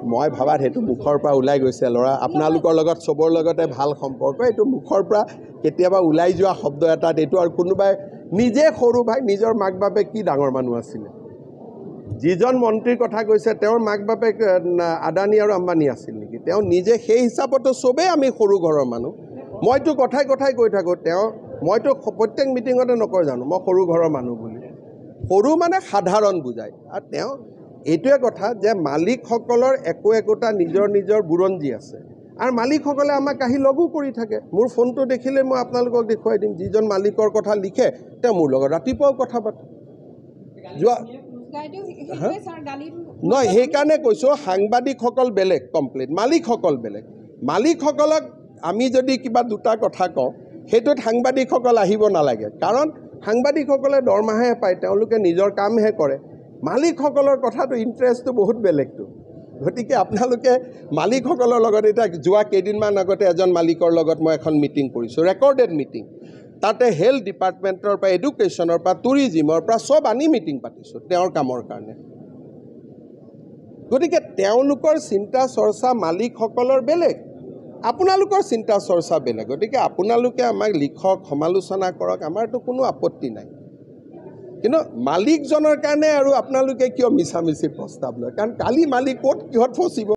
মই ভাবাত সেইটো মুখৰ পৰা ওলাই গৈছে ল'ৰা আপোনালোকৰ লগত চবৰ লগতে ভাল সম্পৰ্ক এইটো মুখৰ পৰা কেতিয়াবা ওলাই যোৱা শব্দ এটাত এইটো আৰু কোনোবাই নিজে সৰু ভাই নিজৰ মাক বাপেক কি ডাঙৰ মানুহ আছিলে যিজন মন্ত্ৰীৰ কথা কৈছে তেওঁৰ মাক বাপেক আদানী আৰু আম্বানী আছিল নেকি তেওঁ নিজে সেই হিচাপতো চবেই আমি সৰু ঘৰৰ মানুহ মইতো কথাই কথাই কৈ থাকোঁ তেওঁ মইতো প্ৰত্যেক মিটিঙতে নকওঁ জানো মই সৰু ঘৰৰ মানুহ বুলি সৰু মানে সাধাৰণ বুজায় আৰু তেওঁ এইটোৱে কথা যে মালিকসকলৰ একোটা নিজৰ নিজৰ বুৰঞ্জী আছে আৰু মালিকসকলে আমাক আহি লগো কৰি থাকে মোৰ ফোনটো দেখিলে মই আপোনালোকক দেখুৱাই দিম যিজন মালিকৰ কথা লিখে তেওঁ মোৰ লগত ৰাতিপুৱাও কথা পাতে যোৱা নহয় সেইকাৰণে কৈছোঁ সাংবাদিকসকল বেলেগ কমপ্লেইন মালিকসকল বেলেগ মালিকসকলক আমি যদি কিবা দুটা কথা কওঁ সেইটোত সাংবাদিকসকল আহিব নালাগে কাৰণ সাংবাদিকসকলে দৰমহাহে পায় তেওঁলোকে নিজৰ কামহে কৰে মালিকসকলৰ কথাটো ইণ্টাৰেষ্টটো বহুত বেলেগটো গতিকে আপোনালোকে মালিকসকলৰ লগত এতিয়া যোৱা কেইদিনমান আগতে এজন মালিকৰ লগত মই এখন মিটিং কৰিছোঁ ৰেকৰ্ডেড মিটিং তাতে হেল্থ ডিপাৰ্টমেণ্টৰ পৰা এডুকেশ্যনৰ পৰা টুৰিজিমৰ পৰা চব আনি মিটিং পাতিছোঁ তেওঁৰ কামৰ কাৰণে গতিকে তেওঁলোকৰ চিন্তা চৰ্চা মালিকসকলৰ বেলেগ আপোনালোকৰ চিন্তা চৰ্চা বেলেগ গতিকে আপোনালোকে আমাক লিখক সমালোচনা কৰক আমাৰতো কোনো আপত্তি নাই কিন্তু মালিকজনৰ কাৰণে আৰু আপোনালোকে কিয় মিছামিছি প্ৰস্তাৱ লয় কাৰণ কালি মালিক ক'ত কিহত ফচিব